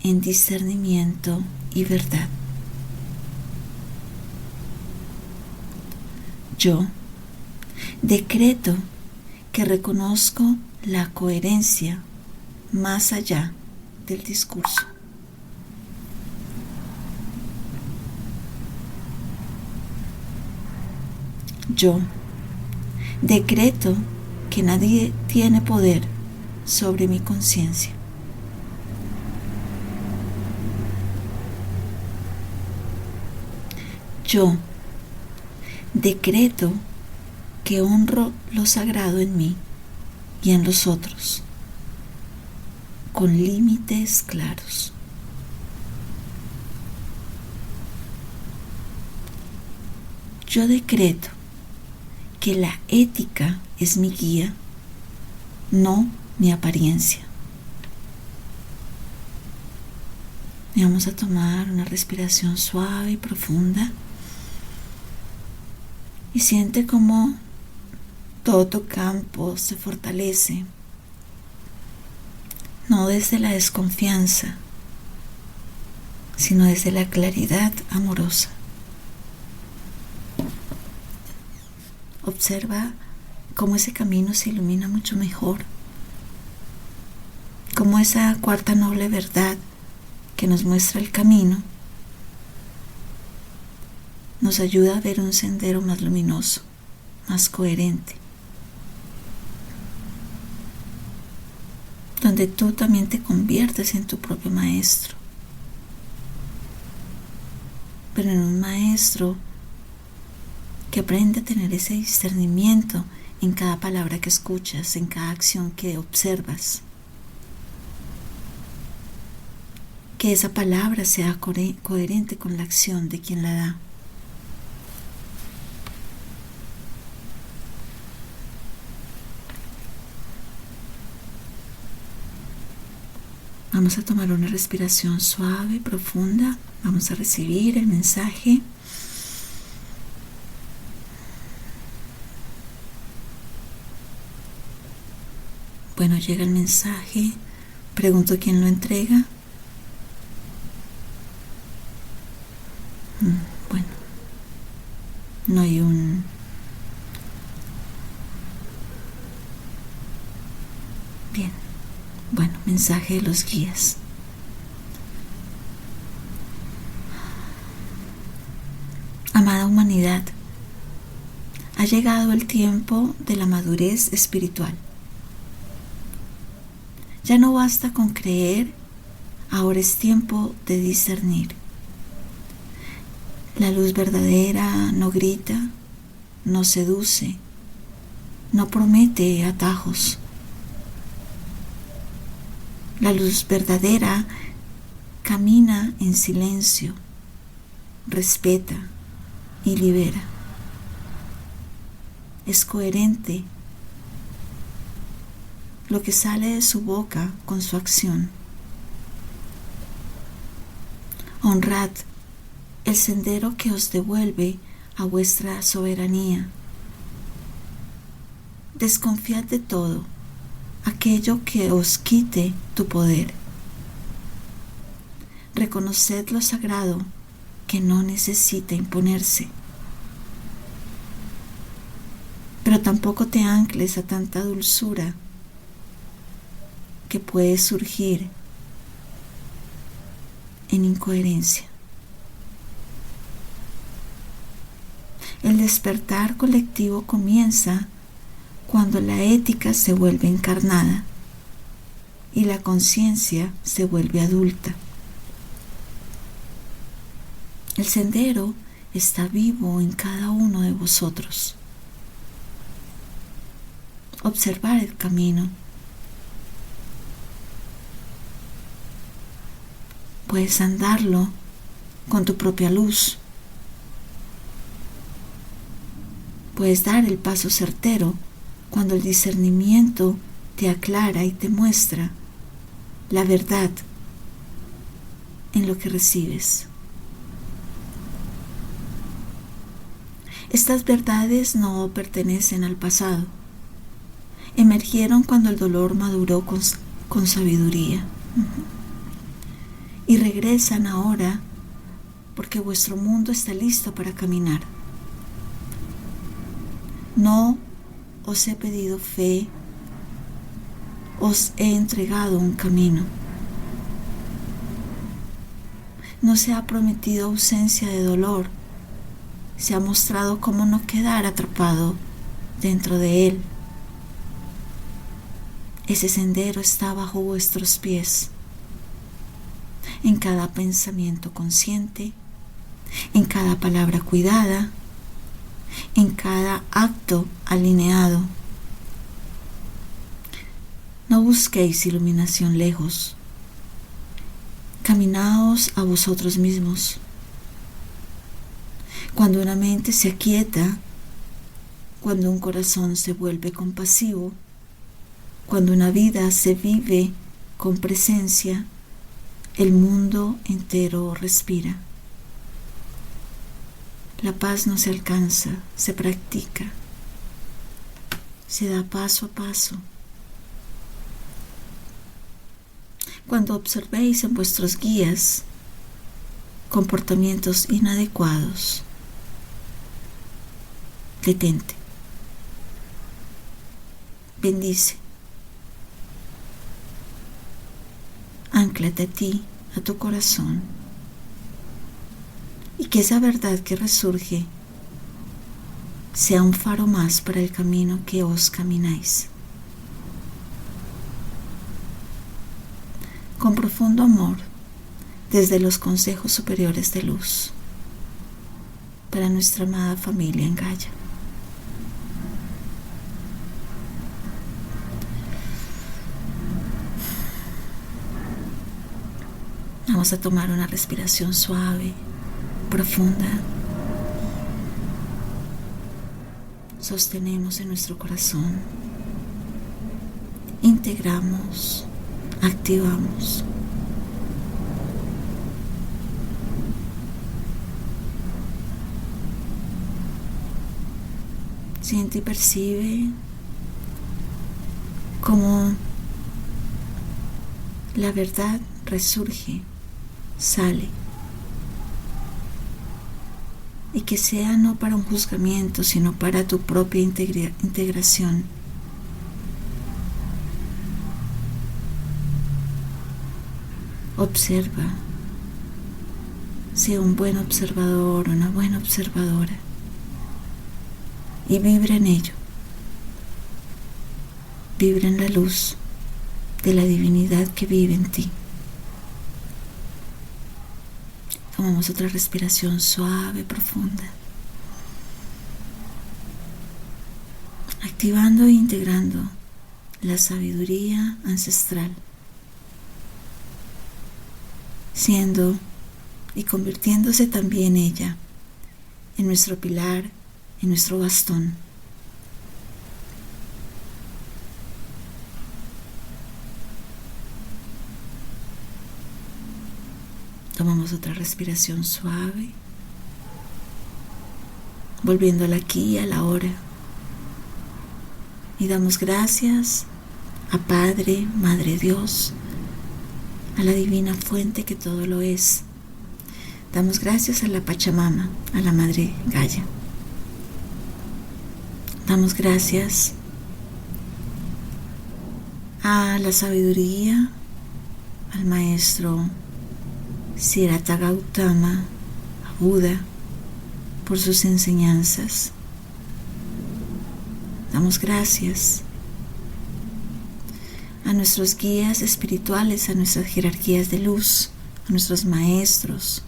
en discernimiento y verdad. Yo decreto que reconozco la coherencia más allá del discurso. Yo decreto que nadie tiene poder sobre mi conciencia. Yo decreto que honro lo sagrado en mí y en los otros, con límites claros. Yo decreto que la ética es mi guía, no mi apariencia. Y vamos a tomar una respiración suave y profunda. Y siente cómo todo tu campo se fortalece, no desde la desconfianza, sino desde la claridad amorosa. Observa cómo ese camino se ilumina mucho mejor, cómo esa cuarta noble verdad que nos muestra el camino nos ayuda a ver un sendero más luminoso, más coherente, donde tú también te conviertes en tu propio maestro, pero en un maestro que aprende a tener ese discernimiento en cada palabra que escuchas, en cada acción que observas, que esa palabra sea coherente con la acción de quien la da. Vamos a tomar una respiración suave, profunda. Vamos a recibir el mensaje. Bueno, llega el mensaje. Pregunto quién lo entrega. Bueno, no hay mensaje de los guías. Amada humanidad, ha llegado el tiempo de la madurez espiritual. Ya no basta con creer, ahora es tiempo de discernir. La luz verdadera no grita, no seduce, no promete atajos. La luz verdadera camina en silencio, respeta y libera. Es coherente lo que sale de su boca con su acción. Honrad el sendero que os devuelve a vuestra soberanía. Desconfiad de todo aquello que os quite tu poder. Reconoced lo sagrado que no necesita imponerse. Pero tampoco te ancles a tanta dulzura que puede surgir en incoherencia. El despertar colectivo comienza cuando la ética se vuelve encarnada y la conciencia se vuelve adulta. El sendero está vivo en cada uno de vosotros. Observar el camino. Puedes andarlo con tu propia luz. Puedes dar el paso certero cuando el discernimiento te aclara y te muestra la verdad en lo que recibes. Estas verdades no pertenecen al pasado. Emergieron cuando el dolor maduró con sabiduría. Y regresan ahora porque vuestro mundo está listo para caminar. No os he pedido fe, os he entregado un camino. No se ha prometido ausencia de dolor, se ha mostrado cómo no quedar atrapado dentro de él. Ese sendero está bajo vuestros pies, en cada pensamiento consciente, en cada palabra cuidada, en cada acto alineado. No busquéis iluminación lejos, caminaos a vosotros mismos. Cuando una mente se aquieta, cuando un corazón se vuelve compasivo, cuando una vida se vive con presencia, el mundo entero respira. La paz no se alcanza, se practica, se da paso a paso. Cuando observéis en vuestros guías comportamientos inadecuados, detente, bendice, ánclate a ti, a tu corazón, y que esa verdad que resurge sea un faro más para el camino que os camináis. Con profundo amor, desde los consejos superiores de luz, para nuestra amada familia en Gaia. Vamos a tomar una respiración suave, profunda. Sostenemos en nuestro corazón. Integramos, activamos. Siente y percibe cómo la verdad resurge, sale, y que sea no para un juzgamiento, sino para tu propia integración. Observa. Sea un buen observador, una buena observadora. Y vibra en ello. Vibra en la luz de la divinidad que vive en ti. Tomamos otra respiración suave, profunda. Activando e integrando la sabiduría ancestral. Siendo y convirtiéndose también ella en nuestro pilar, en nuestro bastón. Tomamos otra respiración suave, volviéndola aquí a la hora. Y damos gracias a Padre, Madre Dios, a la divina fuente que todo lo es. Damos gracias a la Pachamama, a la Madre Gaia. Damos gracias a la sabiduría, al Maestro Siddhartha Gautama, a Buda, por sus enseñanzas. Damos gracias a nuestros guías espirituales, a nuestras jerarquías de luz, a nuestros maestros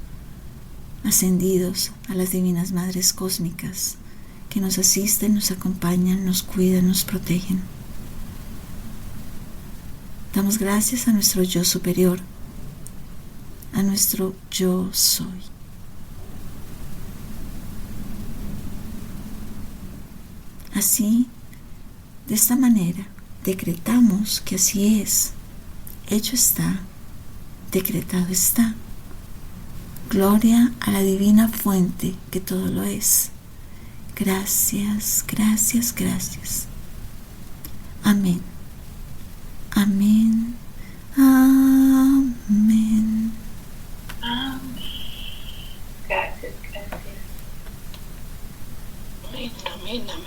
ascendidos, a las divinas madres cósmicas que nos asisten, nos acompañan, nos cuidan, nos protegen. Damos gracias a nuestro yo superior, a nuestro yo soy. Así, de esta manera, decretamos que así es. Hecho está, decretado está. Gloria a la divina fuente que todo lo es. Gracias, gracias, gracias. Amén. Amén. Amén. Gracias, gracias. Amén, amén, amén.